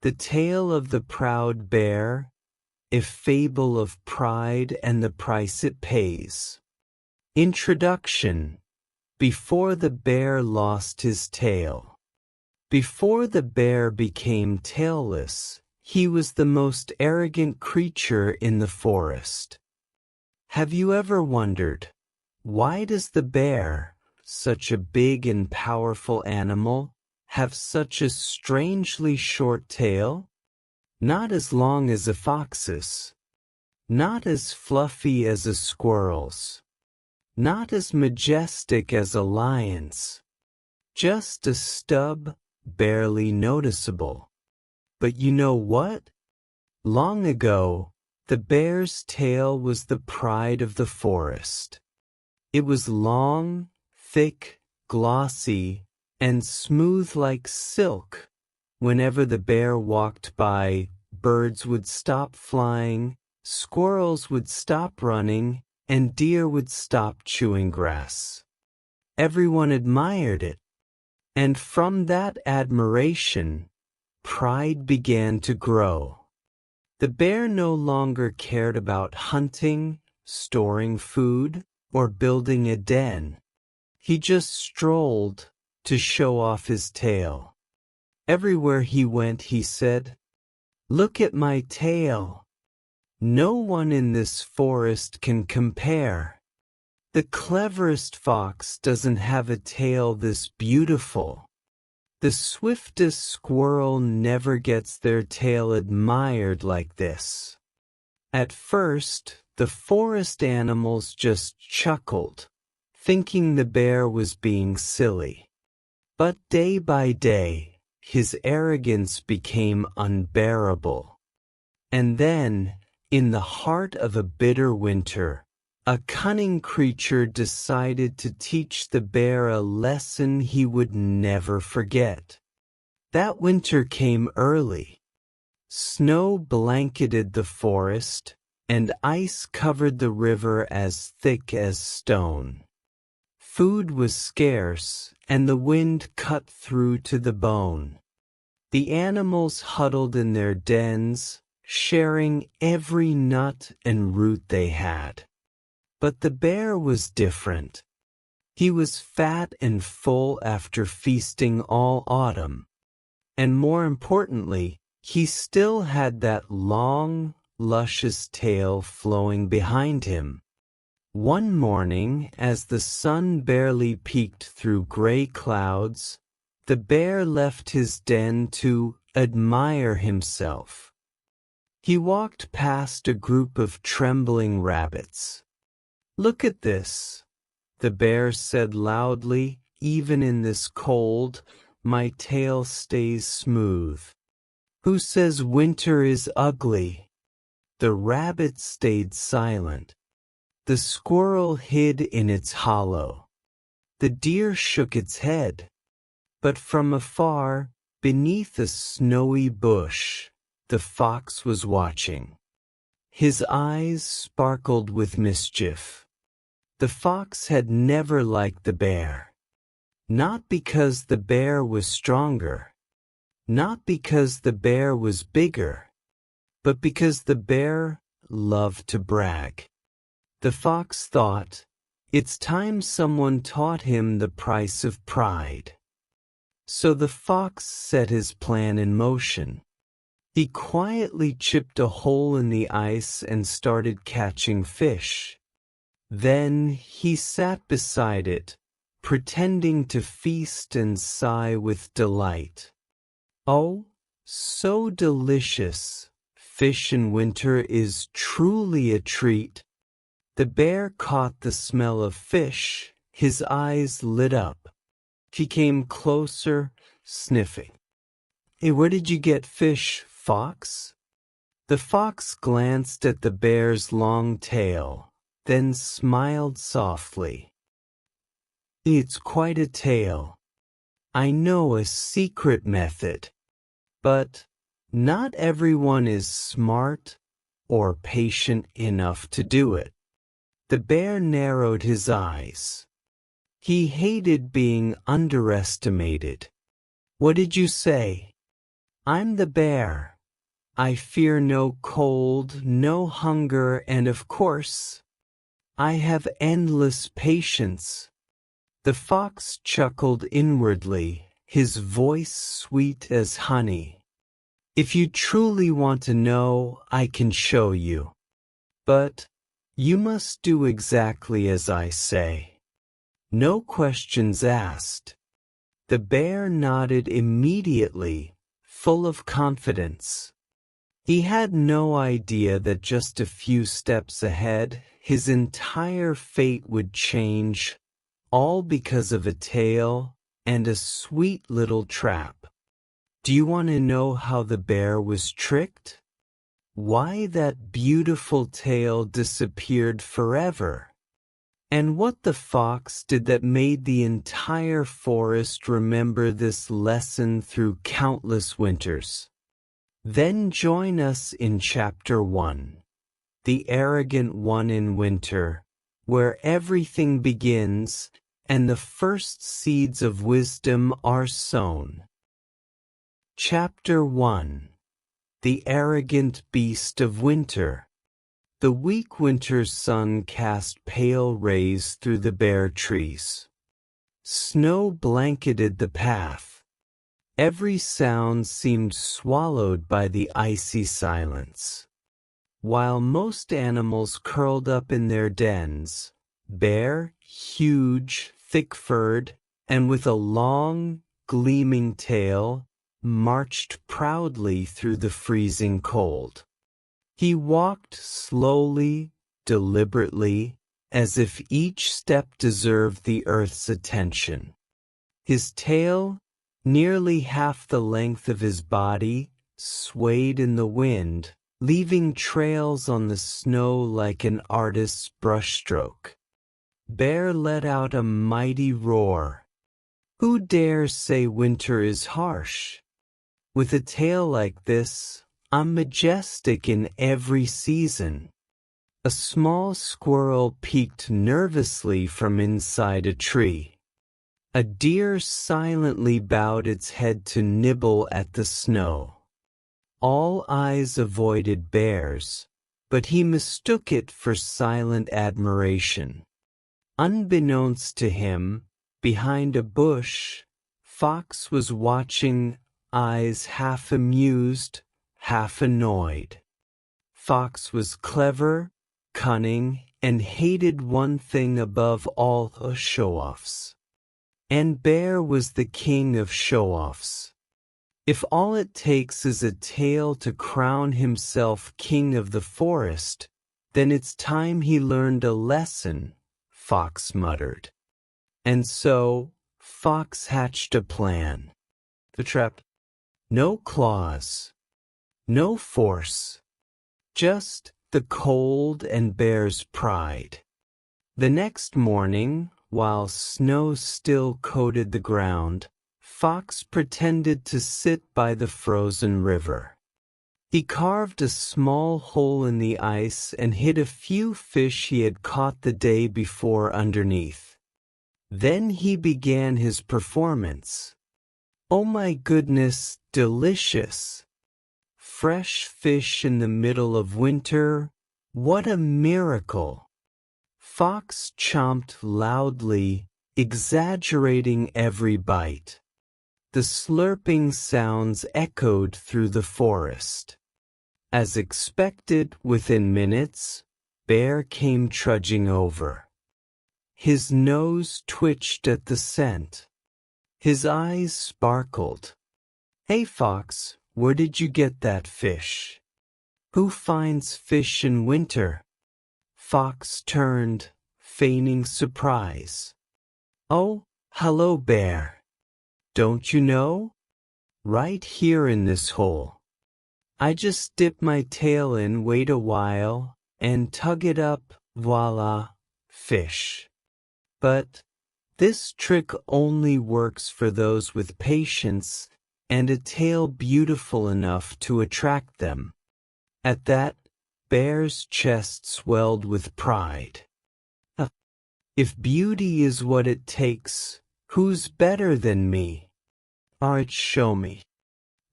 The Tale of the Proud Bear, a Fable of Pride and the Price it Pays. Introduction. Before the bear lost his tail. Before the bear became tailless, he was the most arrogant creature in the forest. Have you ever wondered, why does the bear, such a big and powerful animal, have such a strangely short tail? Not as long as a fox's, not as fluffy as a squirrel's, not as majestic as a lion's, just a stub, barely noticeable. But you know what? Long ago, the bear's tail was the pride of the forest. It was long, thick, glossy, and smooth like silk. Whenever the bear walked by, birds would stop flying, squirrels would stop running, and deer would stop chewing grass. Everyone admired it. And from that admiration, pride began to grow. The bear no longer cared about hunting, storing food, or building a den. He just strolled to show off his tail. Everywhere he went, he said, "Look at my tail. No one in this forest can compare. The cleverest fox doesn't have a tail this beautiful. The swiftest squirrel never gets their tail admired like this." At first, the forest animals just chuckled, thinking the bear was being silly. But day by day, his arrogance became unbearable. And then, in the heart of a bitter winter, a cunning creature decided to teach the bear a lesson he would never forget. That winter came early. Snow blanketed the forest, and ice covered the river as thick as stone. Food was scarce, and the wind cut through to the bone. The animals huddled in their dens, sharing every nut and root they had. But the bear was different. He was fat and full after feasting all autumn. And more importantly, he still had that long, luscious tail flowing behind him. One morning, as the sun barely peeked through gray clouds, the bear left his den to admire himself. He walked past a group of trembling rabbits. "Look at this," the bear said loudly, "even in this cold, my tail stays smooth. Who says winter is ugly?" The rabbit stayed silent. The squirrel hid in its hollow. The deer shook its head. But from afar, beneath a snowy bush, the fox was watching. His eyes sparkled with mischief. The fox had never liked the bear. Not because the bear was stronger. Not because the bear was bigger. But because the bear loved to brag. The fox thought, it's time someone taught him the price of pride. So the fox set his plan in motion. He quietly chipped a hole in the ice and started catching fish. Then he sat beside it, pretending to feast and sigh with delight. Oh, so delicious! Fish in winter is truly a treat. The bear caught the smell of fish. His eyes lit up. He came closer, sniffing. "Hey, where did you get fish, fox?" The fox glanced at the bear's long tail, then smiled softly. "It's quite a tail. I know a secret method. But not everyone is smart or patient enough to do it." The bear narrowed his eyes. He hated being underestimated. "What did you say?" I'm the bear. I fear no cold, no hunger, and of course, I have endless patience." The fox chuckled inwardly, his voice sweet as honey. "If you truly want to know, I can show you. But you must do exactly as I say. No questions asked." The bear nodded immediately, full of confidence. He had no idea that just a few steps ahead, his entire fate would change, all because of a tale and a sweet little trap. Do you want to know how the bear was tricked? Why that beautiful tale disappeared forever? And what the fox did that made the entire forest remember this lesson through countless winters? Then join us in Chapter 1, The Arrogant One in Winter, where everything begins and the first seeds of wisdom are sown. Chapter 1, The Arrogant Beast of Winter. The weak winter's sun cast pale rays through the bare trees. Snow blanketed the path. Every sound seemed swallowed by the icy silence. While most animals curled up in their dens, bear, huge, thick-furred, and with a long, gleaming tail, marched proudly through the freezing cold. He walked slowly, deliberately, as if each step deserved the earth's attention. His tail, nearly half the length of his body, swayed in the wind, leaving trails on the snow like an artist's brushstroke. Bear let out a mighty roar. Who dares say winter is harsh? With a tail like this, I'm majestic in every season. A small squirrel peeked nervously from inside a tree. A deer silently bowed its head to nibble at the snow. All eyes avoided bears, but he mistook it for silent admiration. Unbeknownst to him, behind a bush, Fox was watching, eyes half amused, half annoyed. Fox was clever, cunning, and hated one thing above all: show-offs. And Bear was the king of show-offs. If all it takes is a tail to crown himself king of the forest, then it's time he learned a lesson, Fox muttered. And so, Fox hatched a plan. The trap. No claws. No force. Just the cold and Bear's pride. The next morning, while snow still coated the ground, Fox pretended to sit by the frozen river. He carved a small hole in the ice and hid a few fish he had caught the day before underneath. Then he began his performance. Oh my goodness, delicious! Fresh fish in the middle of winter, what a miracle! Fox chomped loudly, exaggerating every bite. The slurping sounds echoed through the forest. As expected, within minutes, Bear came trudging over. His nose twitched at the scent. His eyes sparkled. Hey Fox, where did you get that fish? Who finds fish in winter? Fox turned, feigning surprise. Oh, hello Bear. Don't you know? Right here in this hole. I just dip my tail in, wait a while, and tug it up, voila, fish. But this trick only works for those with patience and a tail beautiful enough to attract them. At that, Bear's chest swelled with pride. If beauty is what it takes, who's better than me? Alright, show me.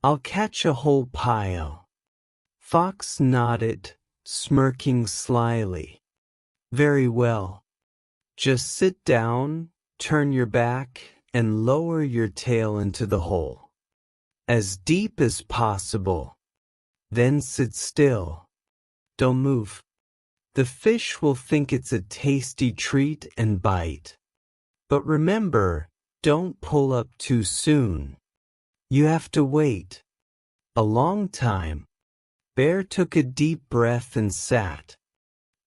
I'll catch a whole pile. Fox nodded, smirking slyly. Very well. Just sit down, turn your back, and lower your tail into the hole. As deep as possible. Then sit still. Don't move. The fish will think it's a tasty treat and bite. But remember, don't pull up too soon. You have to wait. A long time. Bear took a deep breath and sat.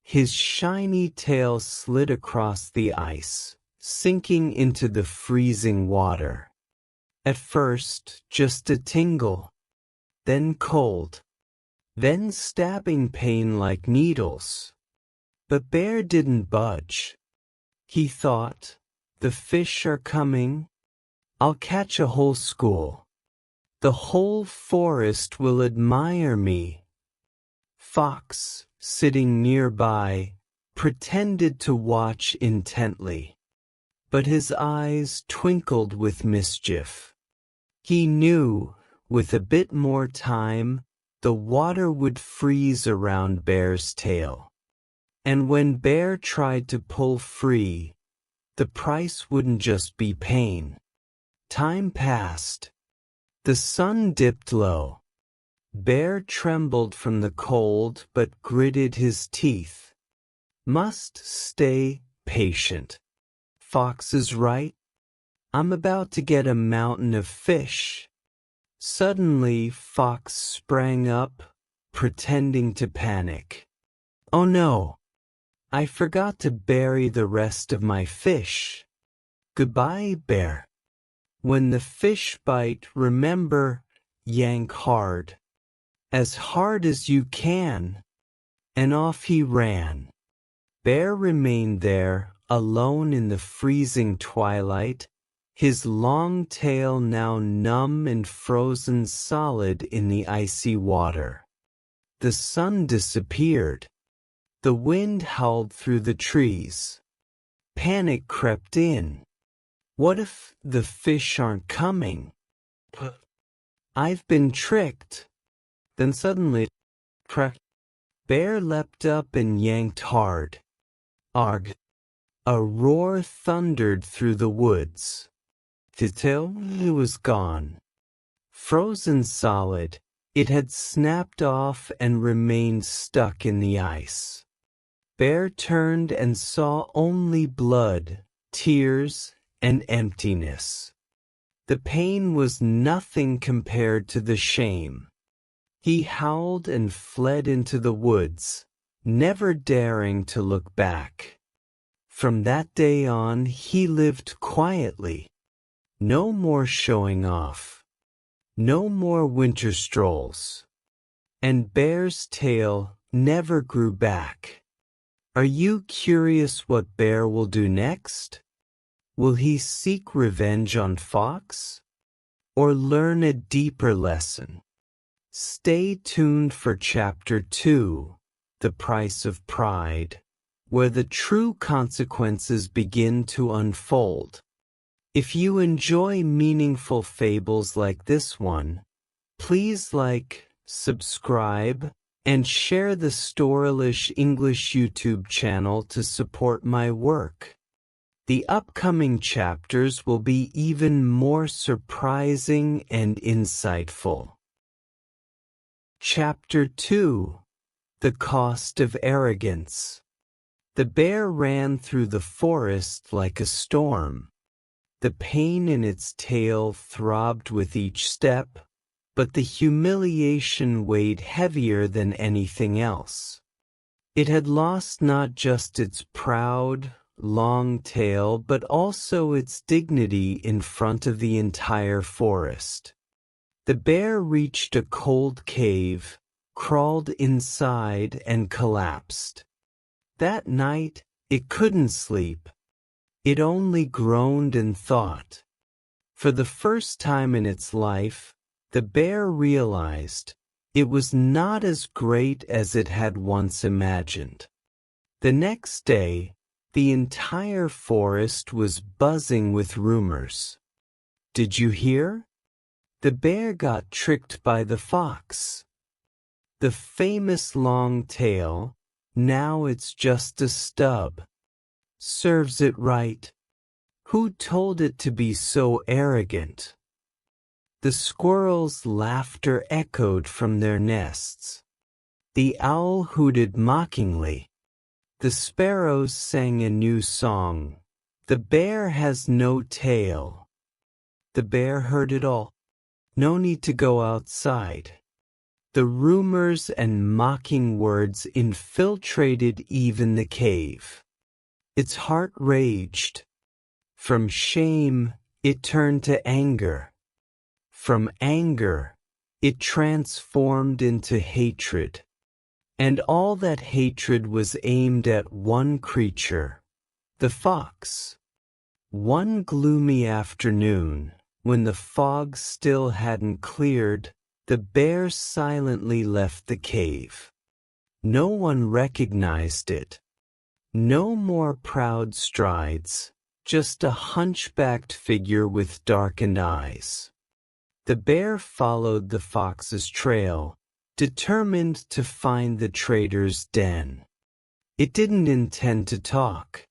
His shiny tail slid across the ice, sinking into the freezing water. At first, just a tingle. Then cold. Then stabbing pain like needles. But Bear didn't budge. He thought, the fish are coming. I'll catch a whole school. The whole forest will admire me. Fox, sitting nearby, pretended to watch intently. But his eyes twinkled with mischief. He knew, with a bit more time, the water would freeze around Bear's tail. And when Bear tried to pull free, the price wouldn't just be pain. Time passed. The sun dipped low. Bear trembled from the cold but gritted his teeth. Must stay patient. Fox is right. I'm about to get a mountain of fish. Suddenly, Fox sprang up, pretending to panic. Oh no! I forgot to bury the rest of my fish. Goodbye, Bear. When the fish bite, remember, yank hard. As hard as you can. And off he ran. Bear remained there, alone in the freezing twilight, his long tail now numb and frozen solid in the icy water. The sun disappeared. The wind howled through the trees. Panic crept in. What if the fish aren't coming? I've been tricked. Then suddenly, crack. Bear leapt up and yanked hard. Arg! A roar thundered through the woods. The tail was gone. Frozen solid, it had snapped off and remained stuck in the ice. Bear turned and saw only blood, tears, and emptiness. The pain was nothing compared to the shame. He howled and fled into the woods, never daring to look back. From that day on, he lived quietly. No more showing off. No more winter strolls. And Bear's tail never grew back. Are you curious what Bear will do next? Will he seek revenge on Fox? Or learn a deeper lesson? Stay tuned for Chapter 2, The Price of Pride, where the true consequences begin to unfold. If you enjoy meaningful fables like this one, please like, subscribe, and share the Storylish English YouTube channel to support my work. The upcoming chapters will be even more surprising and insightful. Chapter 2: The Cost of Arrogance. The bear ran through the forest like a storm. The pain in its tail throbbed with each step, but the humiliation weighed heavier than anything else. It had lost not just its proud, long tail but also its dignity in front of the entire forest. The bear reached a cold cave, crawled inside, and collapsed. That night, it couldn't sleep. It only groaned and thought. For the first time in its life, the bear realized it was not as great as it had once imagined. The next day, the entire forest was buzzing with rumors. Did you hear? The bear got tricked by the fox. The famous long tail, now it's just a stub. Serves it right. Who told it to be so arrogant? The squirrels' laughter echoed from their nests. The owl hooted mockingly. The sparrows sang a new song. The bear has no tail. The bear heard it all. No need to go outside. The rumors and mocking words infiltrated even the cave. Its heart raged. From shame, it turned to anger. From anger, it transformed into hatred. And all that hatred was aimed at one creature, the fox. One gloomy afternoon, when the fog still hadn't cleared, the bear silently left the cave. No one recognized it. No more proud strides, just a hunchbacked figure with darkened eyes. The bear followed the fox's trail, determined to find the traitor's den. It didn't intend to talk.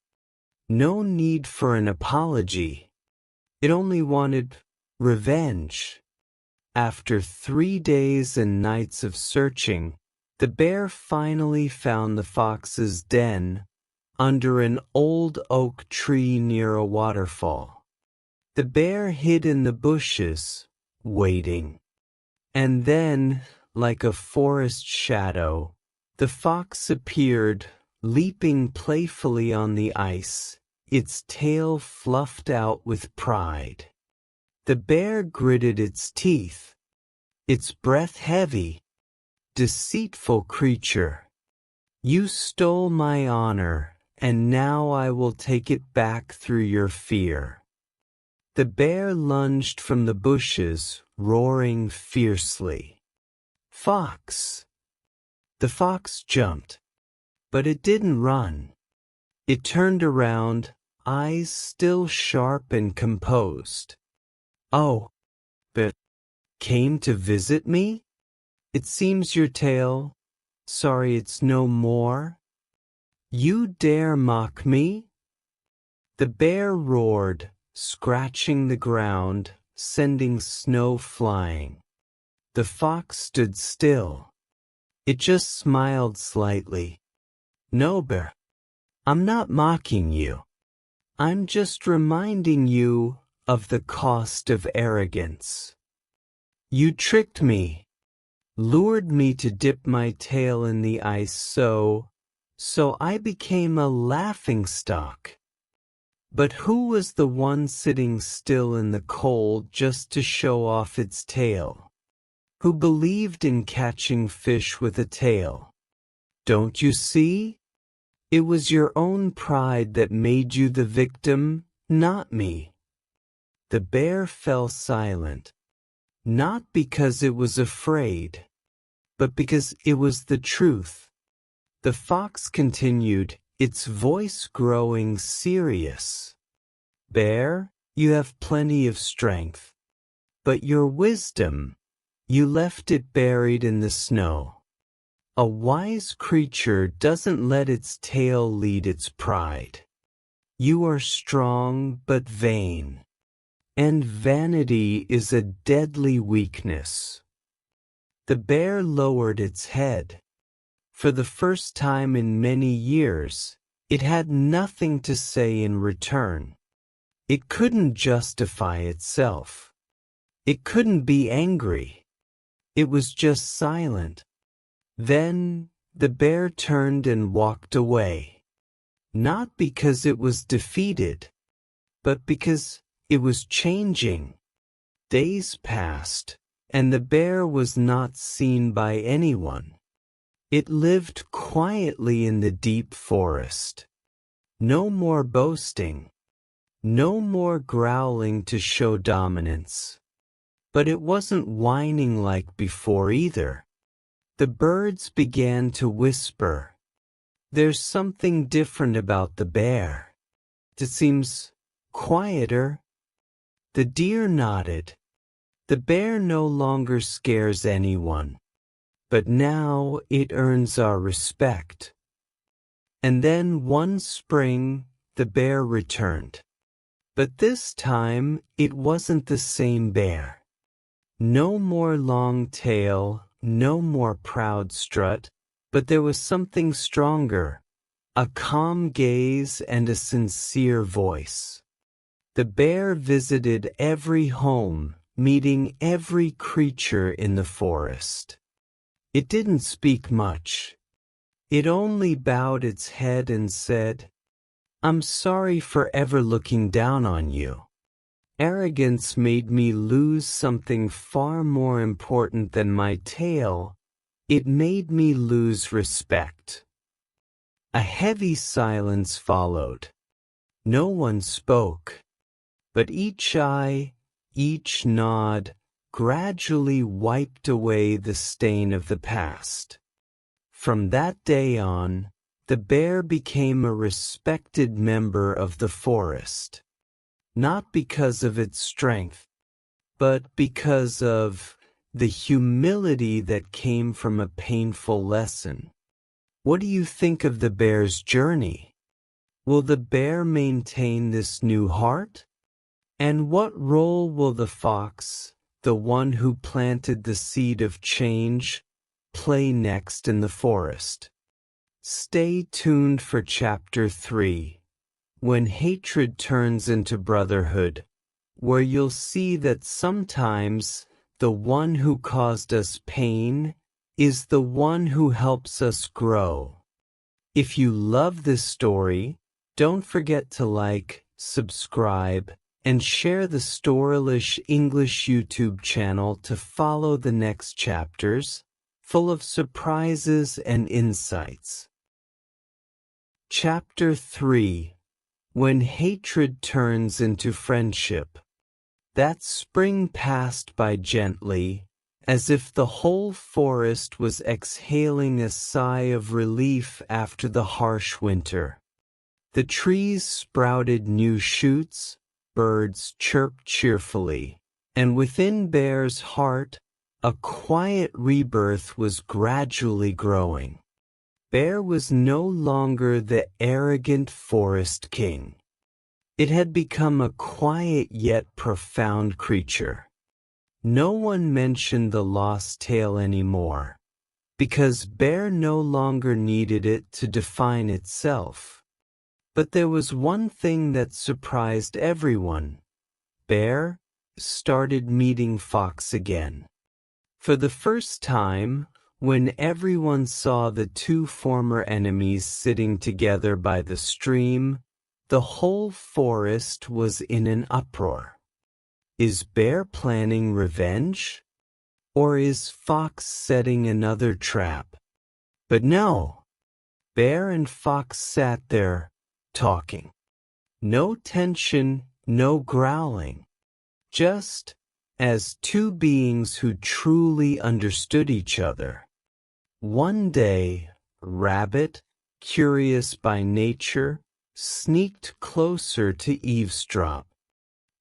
No need for an apology. It only wanted revenge. After 3 days and nights of searching, the bear finally found the fox's den under an old oak tree near a waterfall. The bear hid in the bushes, waiting. And then, like a forest shadow, the fox appeared, leaping playfully on the ice, its tail fluffed out with pride. The bear gritted its teeth, its breath heavy. Deceitful creature, you stole my honor, and now I will take it back through your fear. The bear lunged from the bushes, roaring fiercely. Fox! The fox jumped, but it didn't run. It turned around, eyes still sharp and composed. Oh, but came to visit me? It seems your tail, sorry it's no more. You dare mock me? The bear roared, scratching the ground, sending snow flying. The fox stood still. It just smiled slightly. No, bear, I'm not mocking you. I'm just reminding you of the cost of arrogance. You tricked me, lured me to dip my tail in the ice so I became a laughingstock. But who was the one sitting still in the cold just to show off its tail? Who believed in catching fish with a tail? Don't you see? It was your own pride that made you the victim, not me. The bear fell silent, not because it was afraid, but because it was the truth. The fox continued, its voice growing serious. Bear, you have plenty of strength, but your wisdom, you left it buried in the snow. A wise creature doesn't let its tail lead its pride. You are strong but vain, and vanity is a deadly weakness. The bear lowered its head. For the first time in many years, it had nothing to say in return. It couldn't justify itself. It couldn't be angry. It was just silent. Then the bear turned and walked away. Not because it was defeated, but because it was changing. Days passed, and the bear was not seen by anyone. It lived quietly in the deep forest. No more boasting. No more growling to show dominance. But it wasn't whining like before either. The birds began to whisper. There's something different about the bear. It seems quieter. The deer nodded. The bear no longer scares anyone, but now it earns our respect. And then one spring, the bear returned. But this time, it wasn't the same bear. No more long tail, no more proud strut, but there was something stronger, a calm gaze and a sincere voice. The bear visited every home, meeting every creature in the forest. It didn't speak much. It only bowed its head and said, "I'm sorry for ever looking down on you. Arrogance made me lose something far more important than my tail. It made me lose respect." A heavy silence followed. No one spoke, but each eye, each nod, gradually wiped away the stain of the past. From that day on, the bear became a respected member of the forest. Not because of its strength, but because of the humility that came from a painful lesson. What do you think of the bear's journey? Will the bear maintain this new heart? And what role will the fox, the one who planted the seed of change, play next in the forest? Stay tuned for Chapter 3, When Hatred Turns into Brotherhood, where you'll see that sometimes the one who caused us pain is the one who helps us grow. If you love this story, don't forget to like, subscribe, and share the Storylish English YouTube channel to follow the next chapters, full of surprises and insights. Chapter 3, When Hatred Turns into Friendship. That spring passed by gently, as if the whole forest was exhaling a sigh of relief after the harsh winter. The trees sprouted new shoots, birds chirped cheerfully, and within Bear's heart, a quiet rebirth was gradually growing. Bear was no longer the arrogant forest king. It had become a quiet yet profound creature. No one mentioned the lost tail anymore, because Bear no longer needed it to define itself. But there was one thing that surprised everyone. Bear started meeting Fox again. For the first time, when everyone saw the two former enemies sitting together by the stream, the whole forest was in an uproar. Is Bear planning revenge? Or is Fox setting another trap? But no. Bear and Fox sat there, talking. No tension, no growling. Just as two beings who truly understood each other. One day, Rabbit, curious by nature, sneaked closer to eavesdrop.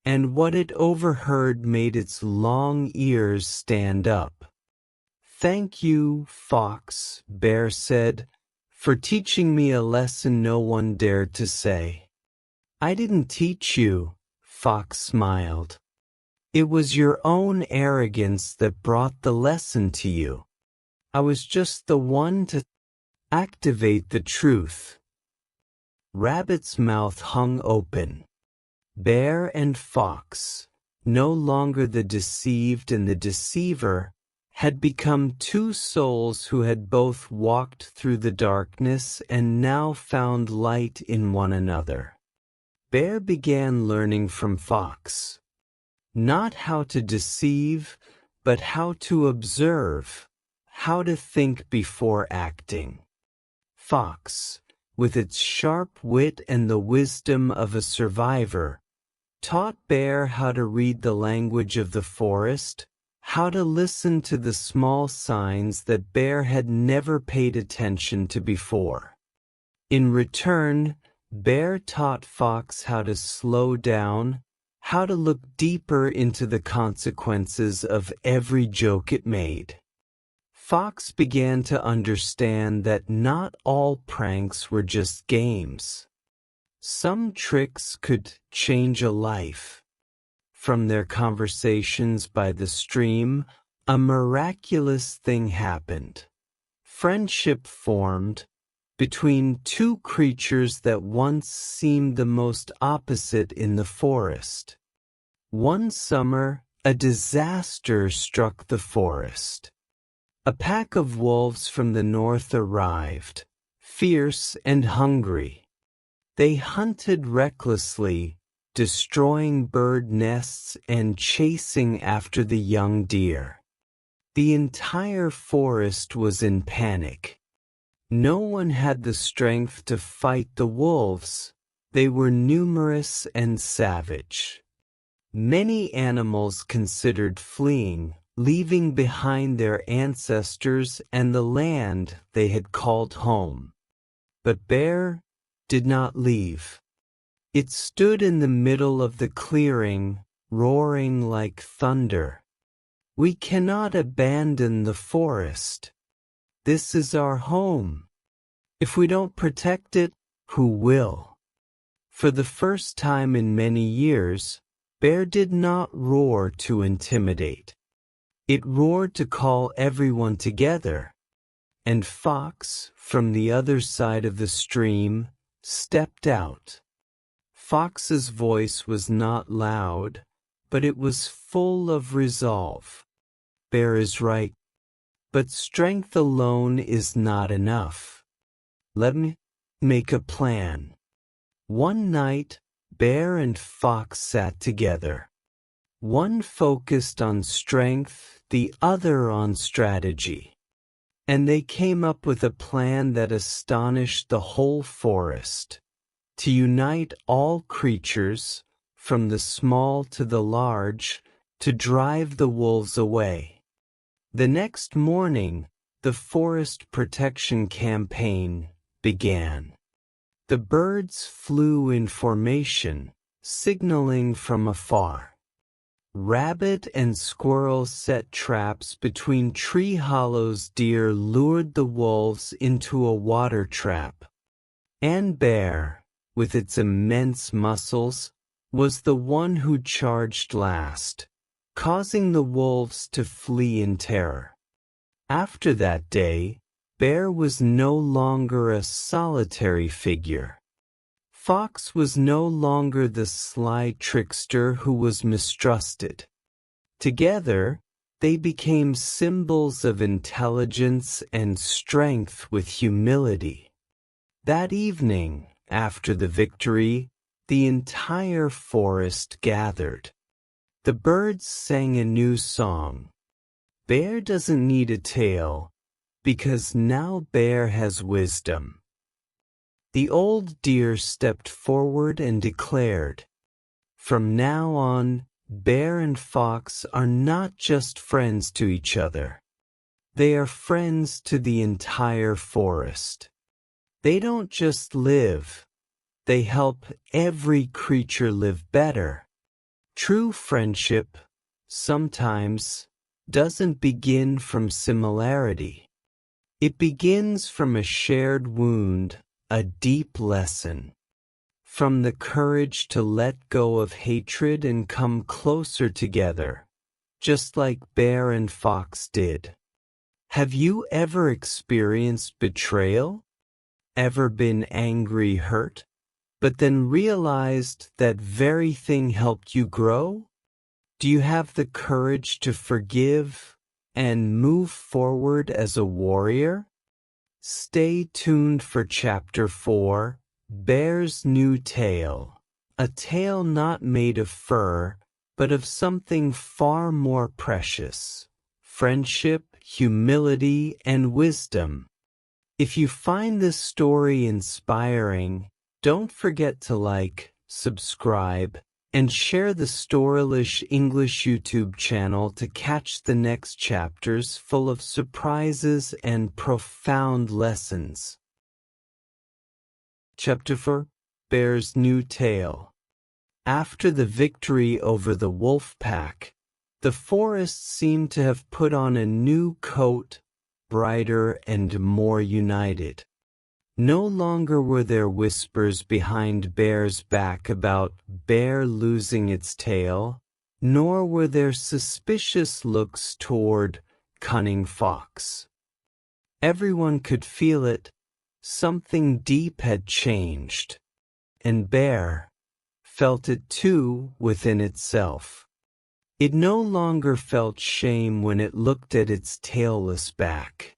And what it overheard made its long ears stand up. "Thank you, Fox," Bear said, "for teaching me a lesson no one dared to say." "I didn't teach you," Fox smiled. "It was your own arrogance that brought the lesson to you. I was just the one to activate the truth." Rabbit's mouth hung open. Bear and Fox, no longer the deceived and the deceiver, had become two souls who had both walked through the darkness and now found light in one another. Bear began learning from Fox. Not how to deceive, but how to observe, how to think before acting. Fox, with its sharp wit and the wisdom of a survivor, taught Bear how to read the language of the forest, how to listen to the small signs that Bear had never paid attention to before. In return, Bear taught Fox how to slow down, how to look deeper into the consequences of every joke it made. Fox began to understand that not all pranks were just games. Some tricks could change a life. From their conversations by the stream, a miraculous thing happened. Friendship formed between two creatures that once seemed the most opposite in the forest. One summer, a disaster struck the forest. A pack of wolves from the north arrived, fierce and hungry. They hunted recklessly, destroying bird nests and chasing after the young deer. The entire forest was in panic. No one had the strength to fight the wolves. They were numerous and savage. Many animals considered fleeing, leaving behind their ancestors and the land they had called home. But Bear did not leave. It stood in the middle of the clearing, roaring like thunder. "We cannot abandon the forest. This is our home. If we don't protect it, who will?" For the first time in many years, Bear did not roar to intimidate. It roared to call everyone together. And Fox, from the other side of the stream, stepped out. Fox's voice was not loud, but it was full of resolve. "Bear is right, but strength alone is not enough. Let me make a plan." One night, Bear and Fox sat together. One focused on strength, the other on strategy. And they came up with a plan that astonished the whole forest. To unite all creatures, from the small to the large, to drive the wolves away. The next morning, the Forest Protection Campaign began. The birds flew in formation, signaling from afar. Rabbit and squirrel set traps between tree hollows. Deer lured the wolves into a water trap. And Bear, with its immense muscles, was the one who charged last, causing the wolves to flee in terror. After that day, Bear was no longer a solitary figure. Fox was no longer the sly trickster who was mistrusted. Together, they became symbols of intelligence and strength with humility. That evening, after the victory, the entire forest gathered. The birds sang a new song. Bear doesn't need a tail, because now Bear has wisdom. The old deer stepped forward and declared, "From now on, Bear and Fox are not just friends to each other. They are friends to the entire forest. They don't just live, they help every creature live better." True friendship, sometimes, doesn't begin from similarity. It begins from a shared wound, a deep lesson. From the courage to let go of hatred and come closer together, just like Bear and Fox did. Have you ever experienced betrayal? Ever been angry, hurt, but then realized that very thing helped you grow? Do you have the courage to forgive and move forward as a warrior? Stay tuned for Chapter 4, Bear's New Tale. A tale not made of fur, but of something far more precious. Friendship, humility, and wisdom. If you find this story inspiring, don't forget to like, subscribe, and share the Storylish English YouTube channel to catch the next chapters full of surprises and profound lessons. Chapter 4, Bear's New Tale. After the victory over the wolf pack, the forest seemed to have put on a new coat, brighter and more united. No longer were there whispers behind Bear's back about Bear losing its tail, nor were there suspicious looks toward cunning Fox. Everyone could feel it. Something deep had changed, and Bear felt it too within itself. It no longer felt shame when it looked at its tailless back.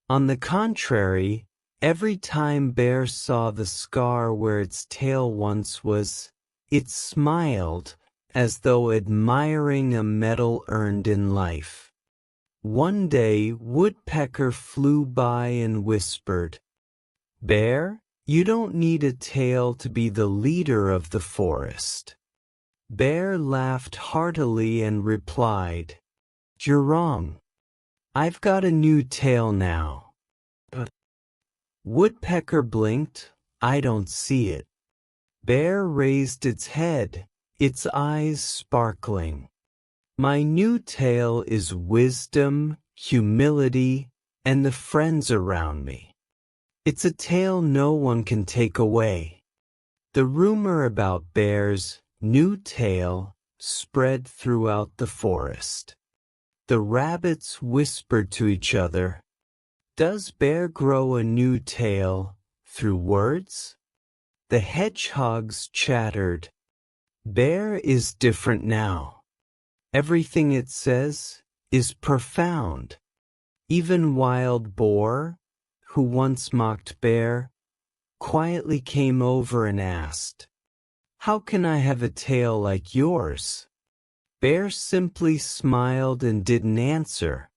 On the contrary, every time Bear saw the scar where its tail once was, it smiled as though admiring a medal earned in life. One day, Woodpecker flew by and whispered, "Bear, you don't need a tail to be the leader of the forest." Bear laughed heartily and replied, "You're wrong. I've got a new tail now." Woodpecker blinked. "I don't see it." Bear raised its head, its eyes sparkling. "My new tail is wisdom, humility, and the friends around me. It's a tail no one can take away." The rumor about Bear's new tail spread throughout the forest. The rabbits whispered to each other, "Does Bear grow a new tail through words?" The hedgehogs chattered, "Bear is different now. Everything it says is profound." Even Wild Boar, who once mocked Bear, quietly came over and asked, "How can I have a tail like yours?" Bear simply smiled and didn't answer,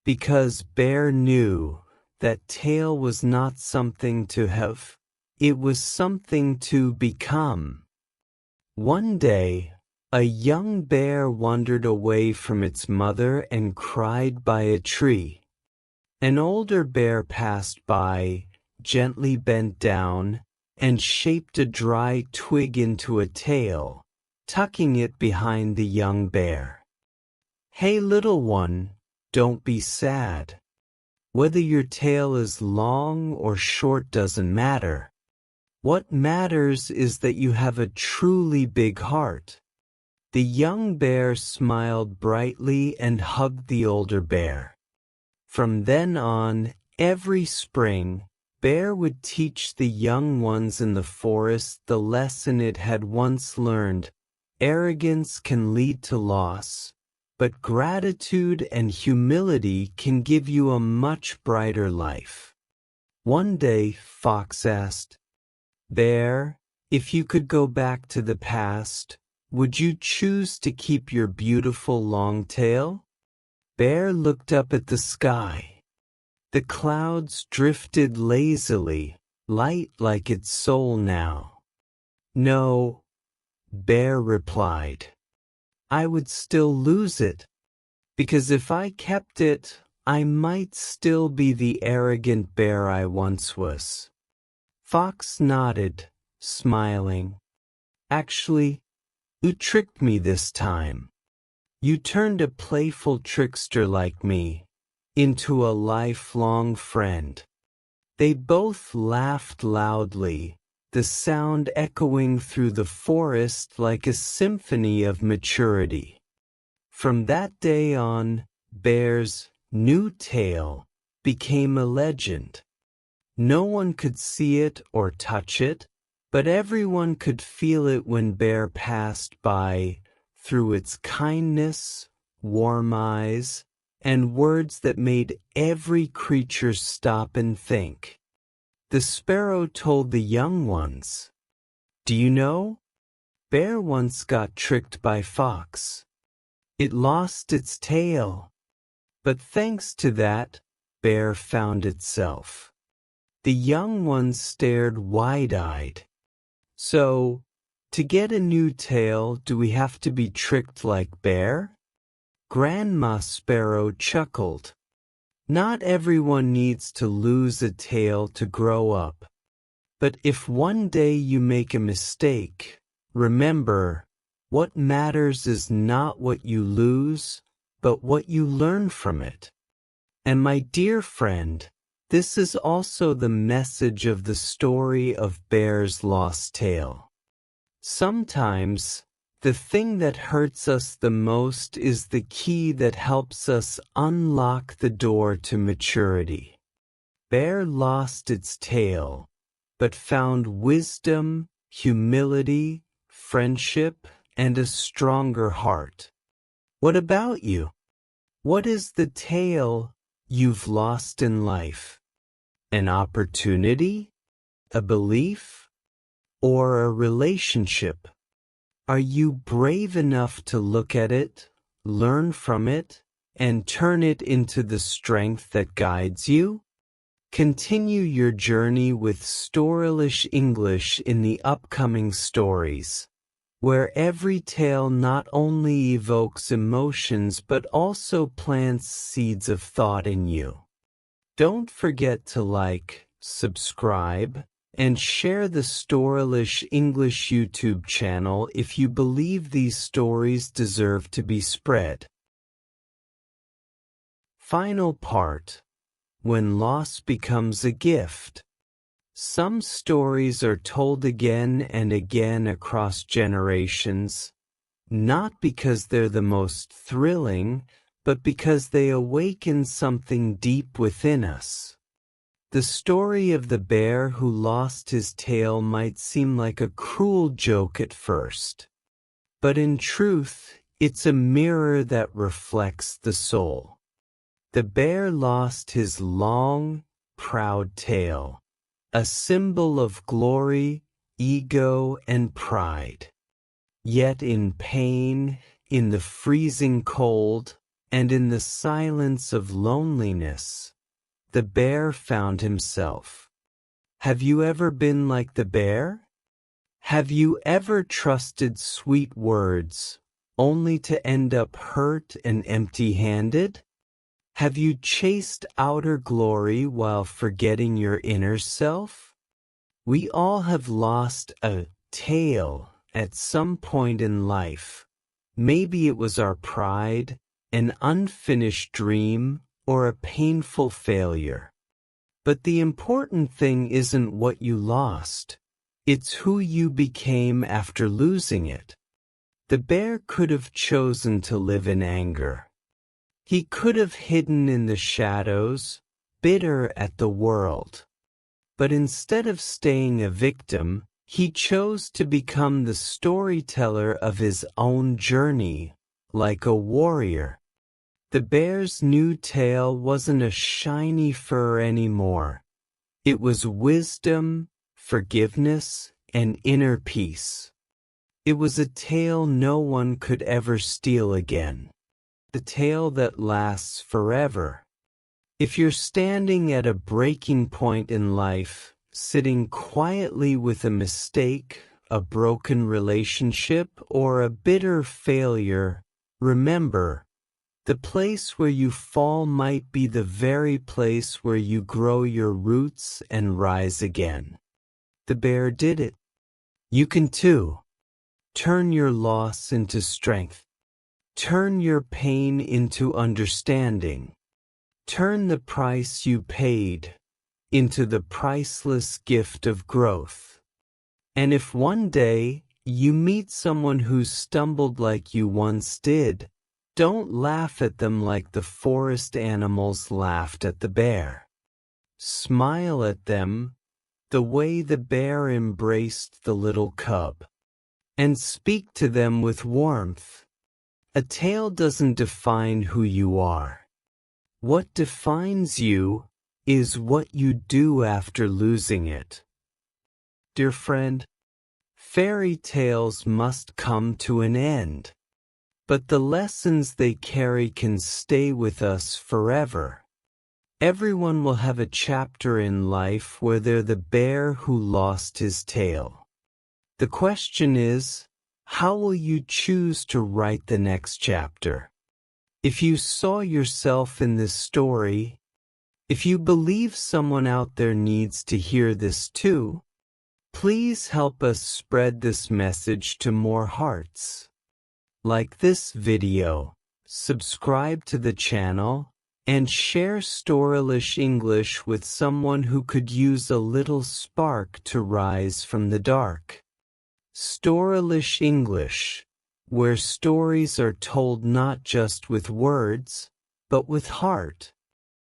because Bear knew that tail was not something to have, it was something to become. One day, a young bear wandered away from its mother and cried by a tree. An older bear passed by, gently bent down, and shaped a dry twig into a tail, tucking it behind the young bear. "Hey, little one, don't be sad. Whether your tail is long or short doesn't matter. What matters is that you have a truly big heart." The young bear smiled brightly and hugged the older bear. From then on, every spring, Bear would teach the young ones in the forest the lesson it had once learned: arrogance can lead to loss, but gratitude and humility can give you a much brighter life. One day, Fox asked, "Bear, if you could go back to the past, would you choose to keep your beautiful long tail?" Bear looked up at the sky. The clouds drifted lazily, light like its soul now. "No," Bear replied. "I would still lose it, because if I kept it, I might still be the arrogant bear I once was." Fox nodded, smiling. "Actually, you tricked me this time. You turned a playful trickster like me into a lifelong friend." They both laughed loudly, the sound echoing through the forest like a symphony of maturity. From that day on, Bear's new tail became a legend. No one could see it or touch it, but everyone could feel it when Bear passed by, through its kindness, warm eyes, and words that made every creature stop and think. The sparrow told the young ones, "Do you know? Bear once got tricked by Fox. It lost its tail. But thanks to that, Bear found itself." The young ones stared wide-eyed. "So, to get a new tail, do we have to be tricked like Bear?" Grandma Sparrow chuckled. "Not everyone needs to lose a tail to grow up. But if one day you make a mistake, Remember, what matters is not what you lose, but what you learn from it. And my dear friend, this is also the message of the story of Bear's Lost Tale. Sometimes, the thing that hurts us the most is the key that helps us unlock the door to maturity. Bear lost its tail, but found wisdom, humility, friendship, and a stronger heart. What about you? What is the tale you've lost in life? An opportunity? A belief? Or a relationship? Are you brave enough to look at it, learn from it, and turn it into the strength that guides you? Continue your journey with Storylish English in the upcoming stories, where every tale not only evokes emotions but also plants seeds of thought in you. Don't forget to like, subscribe, and share the Storylish English YouTube channel if you believe these stories deserve to be spread. Final part. When loss becomes a gift. Some stories are told again and again across generations, not because they're the most thrilling, but because they awaken something deep within us. The story of the bear who lost his tail might seem like a cruel joke at first, but in truth, it's a mirror that reflects the soul. The bear lost his long, proud tail, a symbol of glory, ego, and pride. Yet in pain, in the freezing cold, and in the silence of loneliness, the bear found himself. Have you ever been like the bear? Have you ever trusted sweet words, only to end up hurt and empty-handed? Have you chased outer glory while forgetting your inner self? We all have lost a tail at some point in life. Maybe it was our pride, an unfinished dream, or a painful failure. But the important thing isn't what you lost. It's who you became after losing it. The bear could have chosen to live in anger. He could have hidden in the shadows, bitter at the world. But instead of staying a victim, he chose to become the storyteller of his own journey, like a warrior. The bear's new tail wasn't a shiny fur anymore. It was wisdom, forgiveness, and inner peace. It was a tail no one could ever steal again. The tale that lasts forever. If you're standing at a breaking point in life, sitting quietly with a mistake, a broken relationship, or a bitter failure, remember, the place where you fall might be the very place where you grow your roots and rise again. The bear did it. You can too. Turn your loss into strength. Turn your pain into understanding. Turn the price you paid into the priceless gift of growth. And if one day you meet someone who stumbled like you once did, don't laugh at them like the forest animals laughed at the bear. Smile at them the way the bear embraced the little cub. And speak to them with warmth. A tale doesn't define who you are. What defines you is what you do after losing it. Dear friend, fairy tales must come to an end, but the lessons they carry can stay with us forever. Everyone will have a chapter in life where they're the bear who lost his tail. The question is, how will you choose to write the next chapter? If you saw yourself in this story, if you believe someone out there needs to hear this too, Please help us spread this message to more hearts. Like this video, subscribe to the channel, and share Storylish English with someone who could use a little spark to rise from the dark. Storylish English, where stories are told not just with words, but with heart.